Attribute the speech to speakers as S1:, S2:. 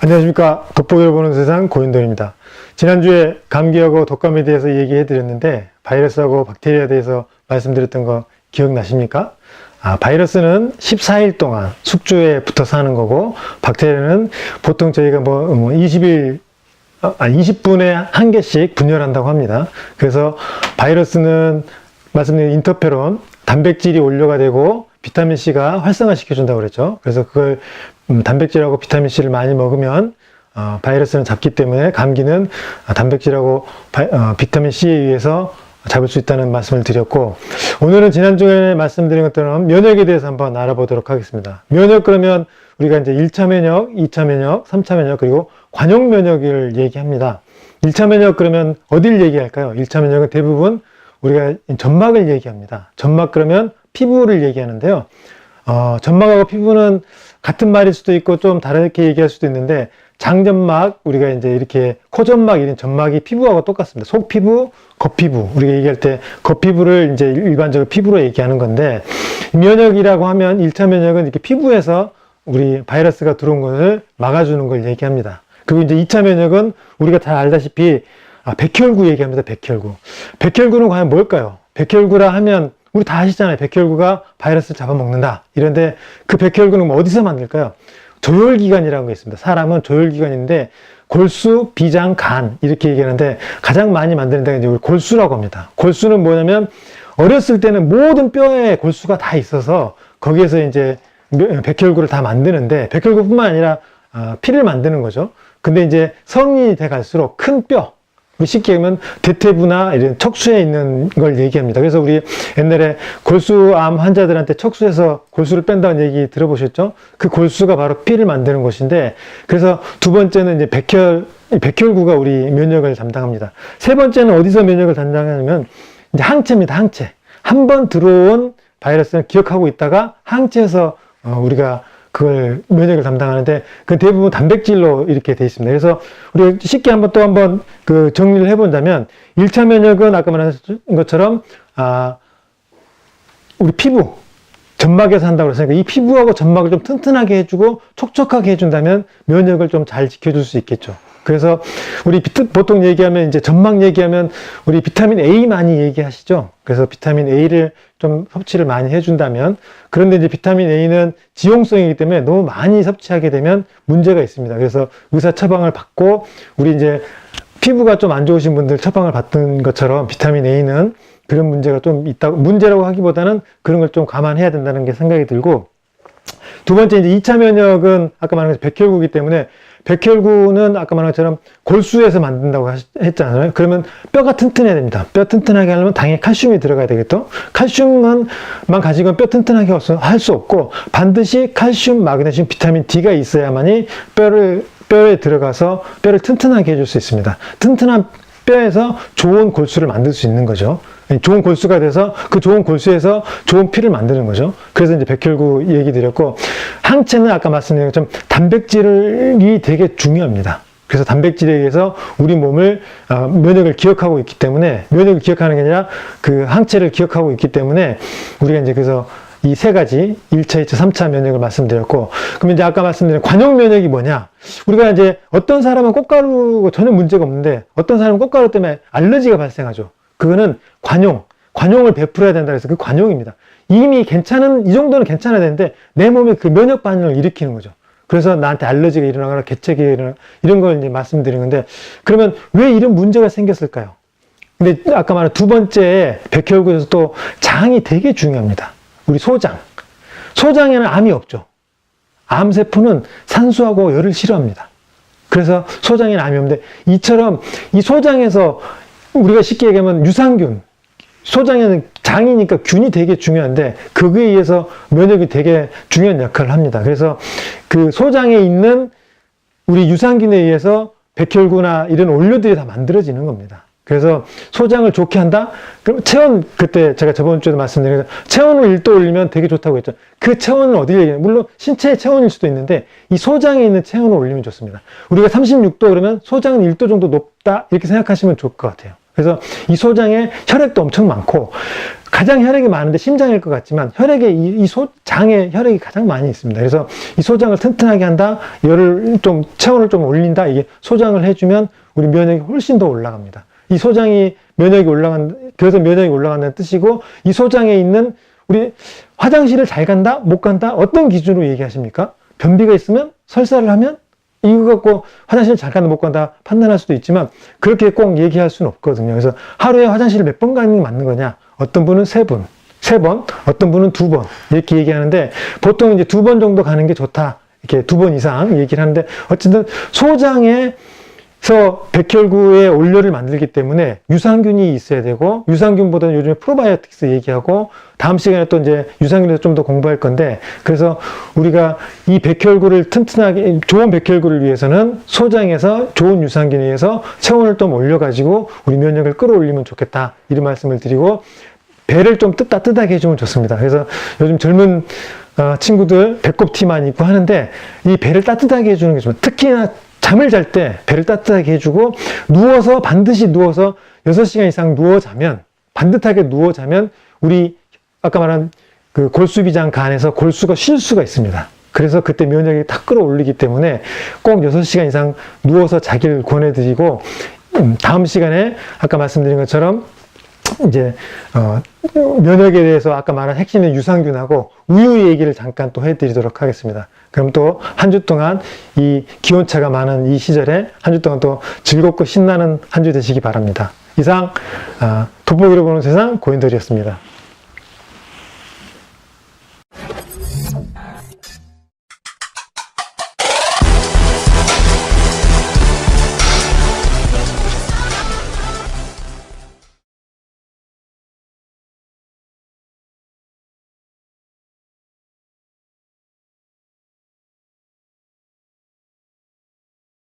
S1: 안녕하십니까. 돋보기를 보는 세상 고인돌입니다. 지난주에 감기하고 독감에 대해서 얘기해 드렸는데 바이러스하고 박테리아에 대해서 말씀드렸던 거 기억나십니까? 바이러스는 14일 동안 숙주에 붙어 사는 거고 박테리아는 보통 저희가 20분에 한 개씩 분열한다고 합니다. 그래서 바이러스는 말씀드린 인터페론, 단백질이 올려가 되고 비타민C가 활성화시켜준다고 그랬죠. 그래서 그걸 단백질하고 비타민C를 많이 먹으면 바이러스는 잡기 때문에 감기는 단백질하고 비타민C에 의해서 잡을 수 있다는 말씀을 드렸고, 오늘은 지난주에 말씀드린 것처럼 면역에 대해서 한번 알아보도록 하겠습니다. 면역 그러면 우리가 이제 1차 면역, 2차 면역, 3차 면역, 그리고 관용 면역을 얘기합니다. 1차 면역 그러면 어딜 얘기할까요? 1차 면역은 대부분 우리가 점막을 얘기합니다. 점막 그러면 피부를 얘기하는데요. 점막하고 피부는 같은 말일 수도 있고 좀 다르게 얘기할 수도 있는데, 장점막, 우리가 이제 이렇게 코점막 이런 점막이 피부하고 똑같습니다. 속피부, 겉피부. 우리가 얘기할 때 겉피부를 이제 일반적으로 피부로 얘기하는 건데, 면역이라고 하면 1차 면역은 이렇게 피부에서 우리 바이러스가 들어온 것을 막아주는 걸 얘기합니다. 그리고 이제 2차 면역은 우리가 다 알다시피 백혈구 얘기합니다. 백혈구. 백혈구는 과연 뭘까요? 백혈구라 하면 우리 다 아시잖아요. 백혈구가 바이러스를 잡아먹는다. 이런데 그 백혈구는 어디서 만들까요? 조혈기관이라는 게 있습니다. 사람은 조혈기관인데 골수, 비장, 간 이렇게 얘기하는데 가장 많이 만드는 데가 이제 우리 골수라고 합니다. 골수는 뭐냐면 어렸을 때는 모든 뼈에 골수가 다 있어서 거기에서 이제 백혈구를 다 만드는데, 백혈구뿐만 아니라 피를 만드는 거죠. 근데 이제 성인이 돼 갈수록 큰 뼈, 우리 쉽게 얘기하면 대퇴부나 이런 척수에 있는 걸 얘기합니다. 그래서 우리 옛날에 골수암 환자들한테 척수에서 골수를 뺀다는 얘기 들어보셨죠? 그 골수가 바로 피를 만드는 것인데, 그래서 두 번째는 이제 백혈구가 우리 면역을 담당합니다. 세 번째는 어디서 면역을 담당하냐면 이제 항체입니다. 항체. 한 번 들어온 바이러스는 기억하고 있다가 항체에서 우리가 그걸 면역을 담당하는데, 그 대부분 단백질로 이렇게 돼 있습니다. 그래서 우리가 쉽게 한번 그 정리를 해본다면 1차 면역은 아까 말한 것처럼 우리 피부, 점막에서 한다고 했으니까 이 피부하고 점막을 좀 튼튼하게 해주고 촉촉하게 해준다면 면역을 좀 잘 지켜줄 수 있겠죠. 그래서 우리 보통 얘기하면 이제 점막 얘기하면 우리 비타민 A 많이 얘기하시죠. 그래서 비타민 A를 좀 섭취를 많이 해준다면, 그런데 이제 비타민 A는 지용성이기 때문에 너무 많이 섭취하게 되면 문제가 있습니다. 그래서 의사 처방을 받고, 우리 이제 피부가 좀 안 좋으신 분들 처방을 받은 것처럼 비타민 A는 그런 문제가 좀 있다고, 문제라고 하기보다는 그런 걸 좀 감안해야 된다는 게 생각이 들고, 두 번째 이제 2차 면역은 아까 말한 것처럼 백혈구이기 때문에, 백혈구는 아까 말한 것처럼 골수에서 만든다고 했잖아요. 그러면 뼈가 튼튼해야 됩니다. 뼈 튼튼하게 하려면 당연히 칼슘이 들어가야 되겠죠. 칼슘만 가지고는 뼈 튼튼하게 할 수 없고, 반드시 칼슘, 마그네슘, 비타민 D가 있어야만이 뼈에 들어가서 뼈를 튼튼하게 해줄 수 있습니다. 튼튼한 뼈에서 좋은 골수를 만들 수 있는 거죠. 좋은 골수가 돼서 그 좋은 골수에서 좋은 피를 만드는 거죠. 그래서 이제 백혈구 얘기 드렸고, 항체는 아까 말씀드린 것처럼 단백질이 되게 중요합니다. 그래서 단백질에 의해서 우리 몸을 면역을 기억하고 있기 때문에, 면역을 기억하는 게 아니라 그 항체를 기억하고 있기 때문에 우리가 이제 그래서 이 세 가지 1차, 2차, 3차 면역을 말씀드렸고, 그러면 이제 아까 말씀드린 관용 면역이 뭐냐? 우리가 이제 어떤 사람은 꽃가루 전혀 문제가 없는데 어떤 사람은 꽃가루 때문에 알러지가 발생하죠. 그거는 관용을 베풀어야 된다 해서 그 관용입니다. 이미 이 정도는 괜찮아야 되는데 내 몸에 그 면역 반응을 일으키는 거죠. 그래서 나한테 알러지가 일어나거나 개체가 일어나거나 이런 걸 이제 말씀드리는 건데, 그러면 왜 이런 문제가 생겼을까요? 근데 아까 말한 두 번째 백혈구에서 또 장이 되게 중요합니다. 우리 소장에는 암이 없죠. 암세포는 산소하고 열을 싫어합니다. 그래서 소장에는 암이 없는데, 이처럼 이 소장에서 우리가 쉽게 얘기하면 유산균, 소장에는 장이니까 균이 되게 중요한데 그거에 의해서 면역이 되게 중요한 역할을 합니다. 그래서 그 소장에 있는 우리 유산균에 의해서 백혈구나 이런 원료들이 다 만들어지는 겁니다. 그래서 소장을 좋게 한다? 그럼 체온, 그때 제가 저번 주에도 말씀드린 체온을 1도 올리면 되게 좋다고 했죠. 그 체온은 어디에 얘기해요? 물론 신체의 체온일 수도 있는데 이 소장에 있는 체온을 올리면 좋습니다. 우리가 36도 그러면 소장은 1도 정도 높다 이렇게 생각하시면 좋을 것 같아요. 그래서 이 소장에 혈액도 엄청 많고, 가장 혈액이 많은데 심장일 것 같지만 혈액에 이 소장에 혈액이 가장 많이 있습니다. 그래서 이 소장을 튼튼하게 한다, 체온을 좀 올린다, 이게 소장을 해주면 우리 면역이 훨씬 더 올라갑니다. 이 소장이 그래서 면역이 올라간다는 뜻이고, 이 소장에 있는 우리 화장실을 잘 간다, 못 간다, 어떤 기준으로 얘기하십니까? 변비가 있으면, 설사를 하면 이거 갖고 화장실 잘 간다, 못 간다 판단할 수도 있지만 그렇게 꼭 얘기할 수는 없거든요. 그래서 하루에 화장실을 몇 번 가는 게 맞는 거냐? 어떤 분은 3번, 어떤 분은 2번 이렇게 얘기하는데, 보통 이제 2번 정도 가는 게 좋다, 이렇게 2번 이상 얘기를 하는데, 어쨌든 소장에서 백혈구의 온료를 만들기 때문에 유산균이 있어야 되고, 유산균보다는 요즘에 프로바이오틱스 얘기하고, 다음 시간에 또 이제 유산균에서 좀 더 공부할 건데, 그래서 우리가 이 백혈구를 튼튼하게, 좋은 백혈구를 위해서는 소장에서 좋은 유산균에 의해서 체온을 좀 올려가지고 우리 면역을 끌어올리면 좋겠다, 이런 말씀을 드리고, 배를 좀 따뜻하게 해주면 좋습니다. 그래서 요즘 젊은 친구들 배꼽티 많이 입고 하는데, 이 배를 따뜻하게 해주는 게 좋습니다. 특히나 잠을 잘 때 배를 따뜻하게 해주고, 반드시 누워서 6시간 이상 반듯하게 누워 자면 우리 아까 말한 그 골수비장 간에서 골수가 쉴 수가 있습니다. 그래서 그때 면역이 탁 끌어올리기 때문에 꼭 6시간 이상 누워서 자기를 권해드리고, 다음 시간에 아까 말씀드린 것처럼 이제 면역에 대해서 아까 말한 핵심의 유산균하고 우유 얘기를 잠깐 또 해드리도록 하겠습니다. 그럼 또 한 주 동안 이 기온차가 많은 이 시절에 한 주 동안 또 즐겁고 신나는 한 주 되시기 바랍니다. 이상 돋보기로 보는 세상 고인돌이었습니다.